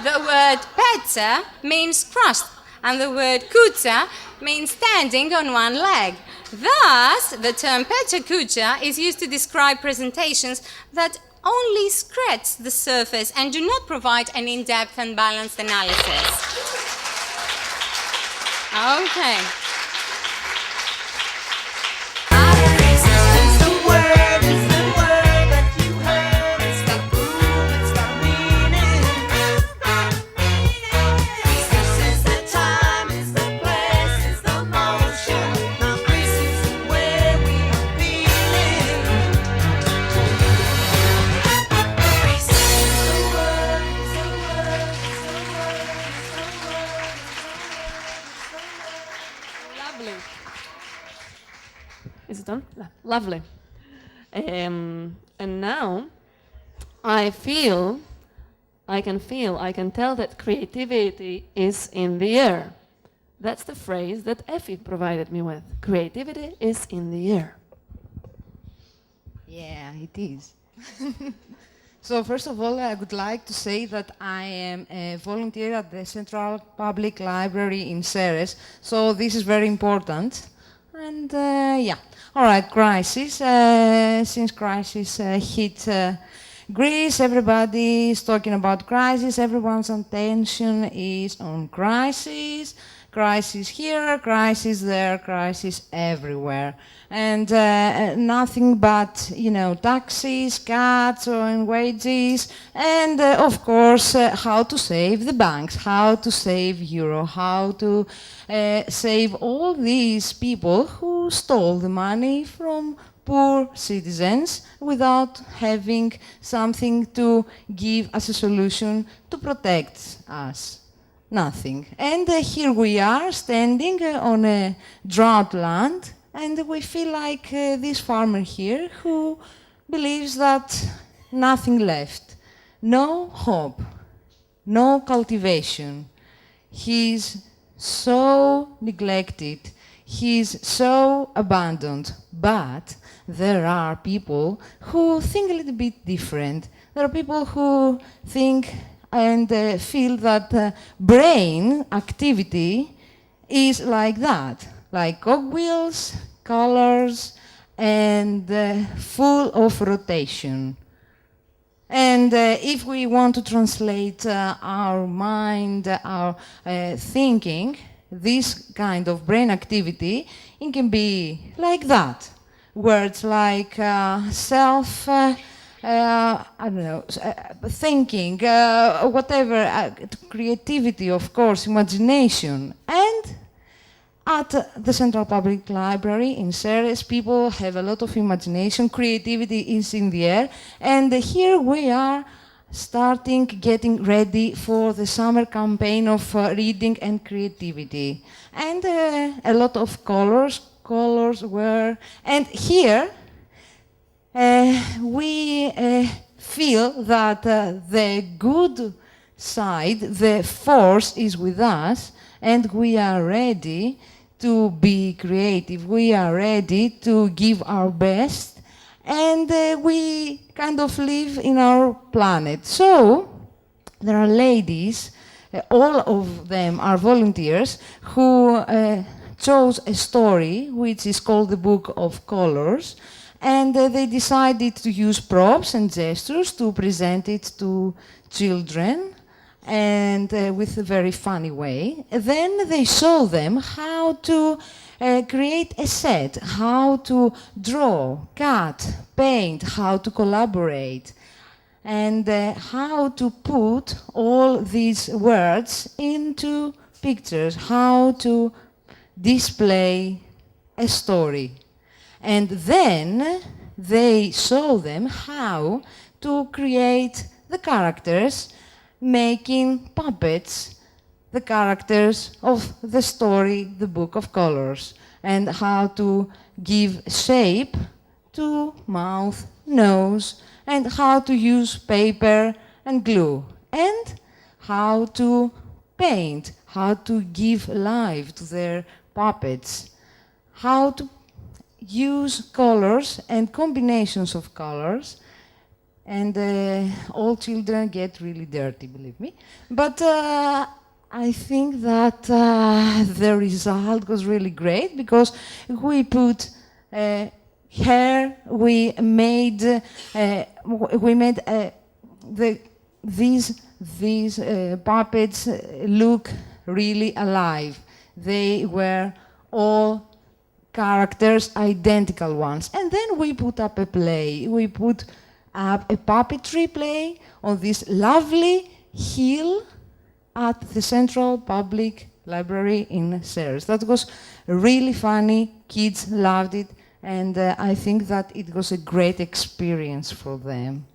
The word Pecha means crushed, and the word Kucha means standing on one leg. Thus, the term Pecha Kucha is used to describe presentations that only scratch the surface and do not provide an in-depth and balanced analysis. Okay. Is it on? Lovely. And now I can tell that creativity is in the air. That's the phrase that Effie provided me with. Creativity is in the air. Yeah, it is. So first of all, I would like to say that I am a volunteer at the Central Public Library in Ceres, so this is very important. And yeah, all right, crisis. Since crisis hit Greece, everybody is talking about crisis. Everyone's attention is on crisis. Crisis here, crisis there, crisis everywhere. And nothing but, you know, taxes, cuts on wages, and of course, how to save the banks, how to save euro, how to save all these people who stole the money from poor citizens without having something to give as a solution to protect us. Nothing. And here we are standing on a drought land, and we feel like this farmer here who believes that nothing left, no hope, no cultivation. He's so neglected, he's so abandoned, but there are people who think a little bit different. There are people who think and feel that brain activity is like that, like cogwheels, colors, and full of rotation. And if we want to translate our mind, our thinking, this kind of brain activity, it can be like that. Words like self, I don't know, thinking, whatever, creativity, of course, imagination. And at the Central Public Library in Ceres, people have a lot of imagination, creativity is in the air, and here we are getting ready for the summer campaign of reading and creativity. And a lot of colors were, and here we feel that the good side, the force is with us, and we are ready to be creative. We are ready to give our best, and we kind of live in our planet. So there are ladies, all of them are volunteers, who chose a story which is called the Book of Colors, and they decided to use props and gestures to present it to children, and with a very funny way. Then they show them how to create a set, how to draw, cut, paint, how to collaborate, and how to put all these words into pictures, how to display a story. And then they show them how to create the characters, making puppets, the characters of the story, the Book of Colors, and how to give shape to mouth, nose, and how to use paper and glue, and how to paint, how to give life to their puppets, how to use colors and combinations of colors. And all children get really dirty, believe me. But I think that the result was really great, because we put hair, we made these puppets look really alive. They were all characters, identical ones. And then we put up a play. We put a puppetry play on this lovely hill at the Central Public Library in Ceres. That was really funny, kids loved it, and I think that it was a great experience for them.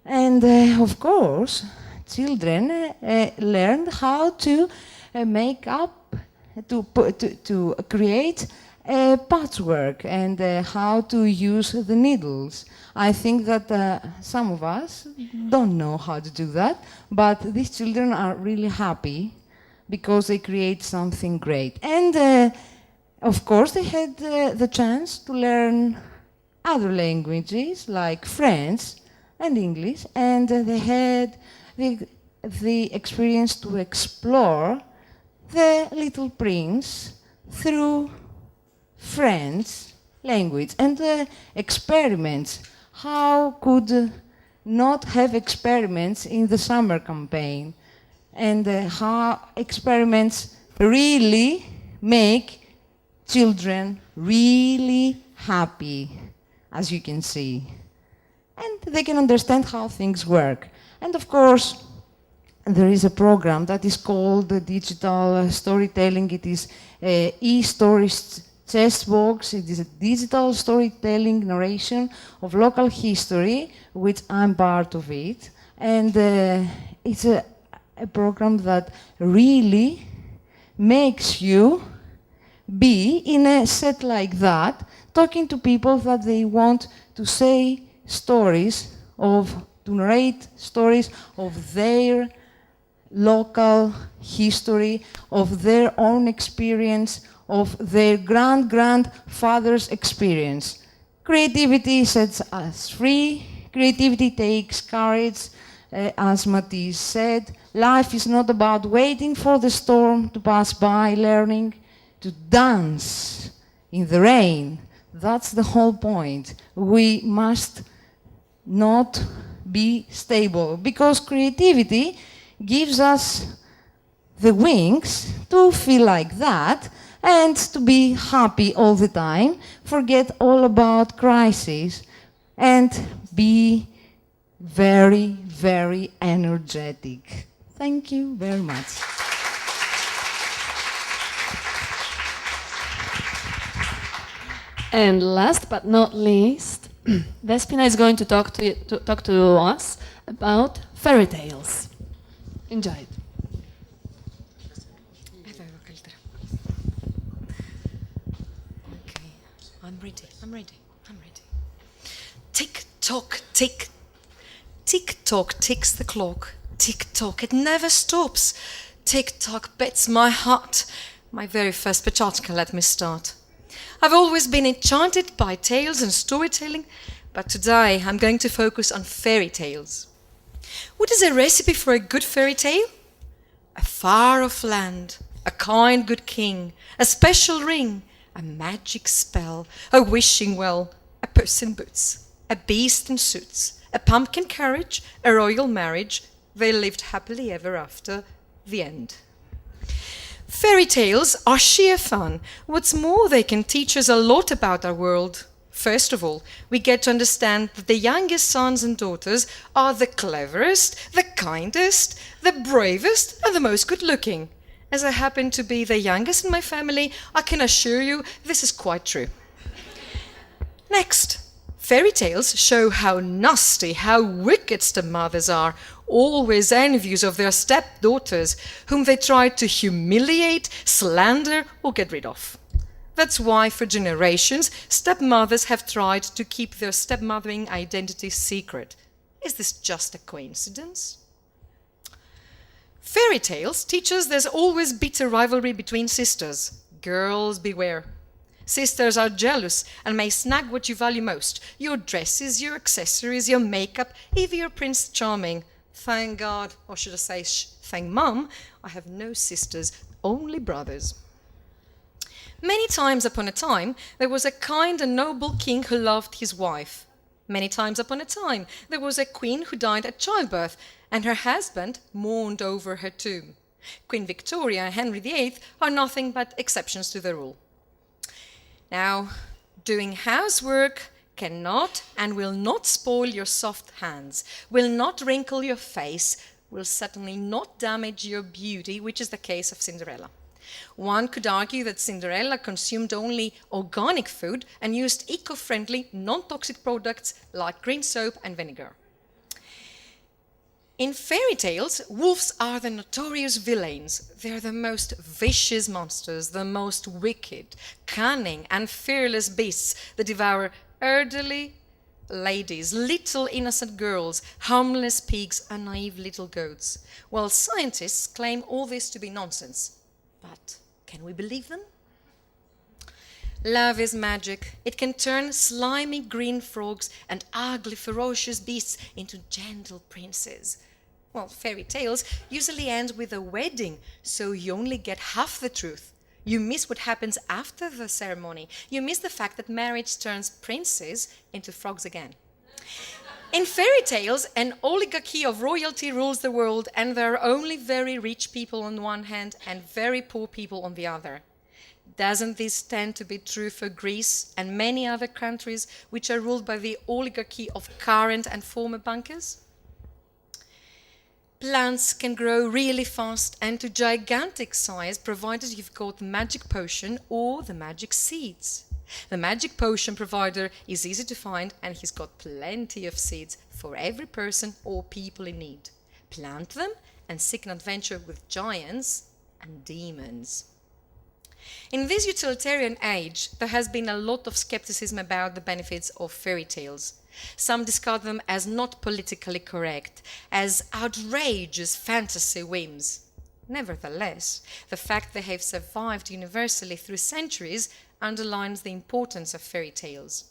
And of course, children learned how to make up, to create patchwork, and how to use the needles. I think that some of us don't know how to do that, but these children are really happy because they create something great. And of course they had the chance to learn other languages like French and English, and they had the experience to explore the Little Prince through French language, and experiments. How could not have experiments in the summer campaign? And how experiments really make children really happy, as you can see. And they can understand how things work. And of course, there is a program that is called Digital Storytelling. It is e-stories chess box. It is a digital storytelling narration of local history, which I'm part of it. And it's a program that really makes you be in a set like that, talking to people that they want to say stories, to narrate stories of their local history, of their own experience, of their grandfather's experience. Creativity sets us free. Creativity takes courage. As Matisse said, life is not about waiting for the storm to pass by, learning to dance in the rain. That's the whole point. We must not be stable, because creativity gives us the wings to feel like that and to be happy all the time, forget all about crises, and be very, very energetic. Thank you very much. And last but not least, Despina is going to talk to us about fairy tales. Enjoy it. Okay, I'm ready. Tick tock, tick. Tick tock ticks the clock. Tick tock, it never stops. Tick tock beats my heart. My very first Pecha, let me start. I've always been enchanted by tales and storytelling, but today I'm going to focus on fairy tales. What is a recipe for a good fairy tale? A far-off land, a kind good king, a special ring, a magic spell, a wishing well, a puss in boots, a beast in suits, a pumpkin carriage, a royal marriage. They lived happily ever after. The end. Fairy tales are sheer fun. What's more, they can teach us a lot about our world. First of all, we get to understand that the youngest sons and daughters are the cleverest, the kindest, the bravest, and the most good-looking. As I happen to be the youngest in my family, I can assure you this is quite true. Next, fairy tales show how nasty, how wicked stepmothers are, always envious of their stepdaughters, whom they try to humiliate, slander, or get rid of. That's why, for generations, stepmothers have tried to keep their stepmothering identity secret. Is this just a coincidence? Fairy tales teach us there's always bitter rivalry between sisters. Girls, beware. Sisters are jealous and may snag what you value most: your dresses, your accessories, your makeup, even your Prince Charming. Thank God, or should I say, thank Mum, I have no sisters, only brothers. Many times upon a time, there was a kind and noble king who loved his wife. Many times upon a time, there was a queen who died at childbirth, and her husband mourned over her tomb. Queen Victoria and Henry VIII are nothing but exceptions to the rule. Now, doing housework cannot and will not spoil your soft hands, will not wrinkle your face, will certainly not damage your beauty, which is the case of Cinderella. One could argue that Cinderella consumed only organic food and used eco-friendly, non-toxic products like green soap and vinegar. In fairy tales, wolves are the notorious villains. They're the most vicious monsters, the most wicked, cunning, and fearless beasts that devour elderly ladies, little innocent girls, harmless pigs, and naive little goats. Well, scientists claim all this to be nonsense. But can we believe them? Love is magic. It can turn slimy green frogs and ugly ferocious beasts into gentle princes. Well, fairy tales usually end with a wedding, so you only get half the truth. You miss what happens after the ceremony. You miss the fact that marriage turns princes into frogs again. In fairy tales, an oligarchy of royalty rules the world, and there are only very rich people on one hand and very poor people on the other. Doesn't this tend to be true for Greece and many other countries which are ruled by the oligarchy of current and former bankers? Plants can grow really fast and to gigantic size provided you've got the magic potion or the magic seeds. The magic potion provider is easy to find, and he's got plenty of seeds for every person or people in need. Plant them and seek an adventure with giants and demons. In this utilitarian age, there has been a lot of skepticism about the benefits of fairy tales. Some discard them as not politically correct, as outrageous fantasy whims. Nevertheless, the fact they have survived universally through centuries underlines the importance of fairy tales.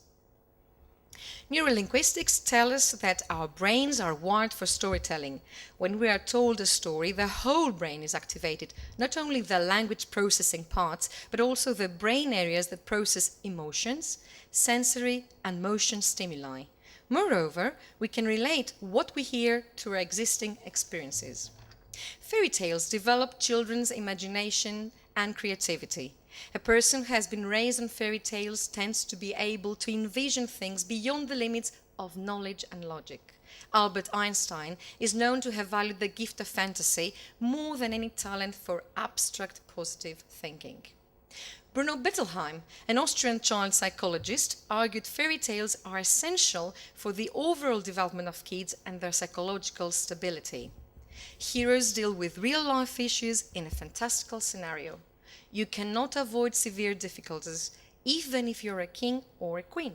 Neurolinguistics tell us that our brains are wired for storytelling. When we are told a story, the whole brain is activated, not only the language processing parts, but also the brain areas that process emotions, sensory and motion stimuli. Moreover, we can relate what we hear to our existing experiences. Fairy tales develop children's imagination and creativity. A person who has been raised on fairy tales tends to be able to envision things beyond the limits of knowledge and logic. Albert Einstein is known to have valued the gift of fantasy more than any talent for abstract positive thinking. Bruno Bettelheim, an Austrian child psychologist, argued fairy tales are essential for the overall development of kids and their psychological stability. Heroes deal with real-life issues in a fantastical scenario. You cannot avoid severe difficulties, even if you're a king or a queen.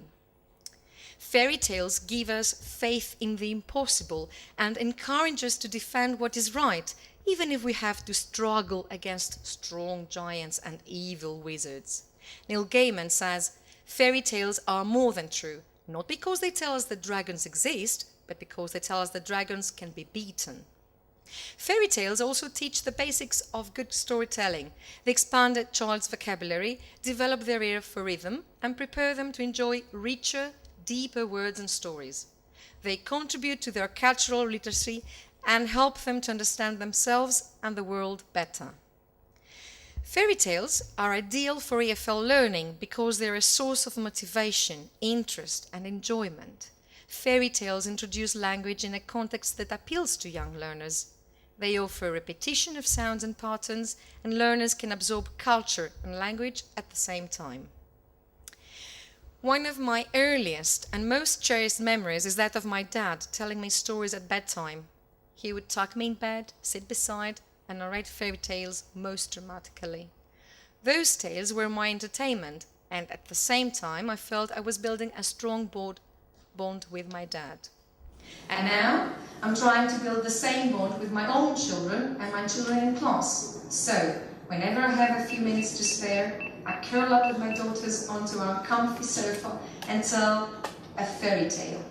Fairy tales give us faith in the impossible and encourage us to defend what is right, even if we have to struggle against strong giants and evil wizards. Neil Gaiman says, fairy tales are more than true, not because they tell us that dragons exist, but because they tell us that dragons can be beaten. Fairy tales also teach the basics of good storytelling. They expand a child's vocabulary, develop their ear for rhythm, and prepare them to enjoy richer, deeper words and stories. They contribute to their cultural literacy and help them to understand themselves and the world better. Fairy tales are ideal for EFL learning because they're a source of motivation, interest, and enjoyment. Fairy tales introduce language in a context that appeals to young learners. They offer repetition of sounds and patterns, and learners can absorb culture and language at the same time. One of my earliest and most cherished memories is that of my dad telling me stories at bedtime. He would tuck me in bed, sit beside, and narrate fairy tales most dramatically. Those tales were my entertainment, and at the same time I felt I was building a strong bond with my dad. And now I'm trying to build the same bond with my own children and my children in class. So, whenever I have a few minutes to spare, I curl up with my daughters onto our comfy sofa and tell a fairy tale.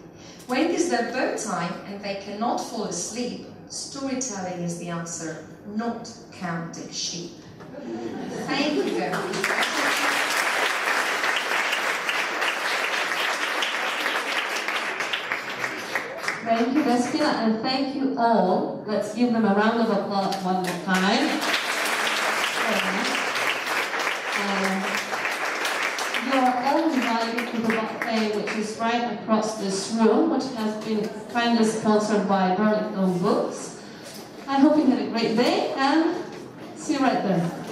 When it is their bedtime and they cannot fall asleep, storytelling is the answer, not counting sheep. Thank you very much. Thank you, Despina, and thank you all. Let's give them a round of applause one more time. You are all invited to the buffet, which is right across this room, which has been kindly sponsored by Burlington Books. I hope you had a great day, and see you right there.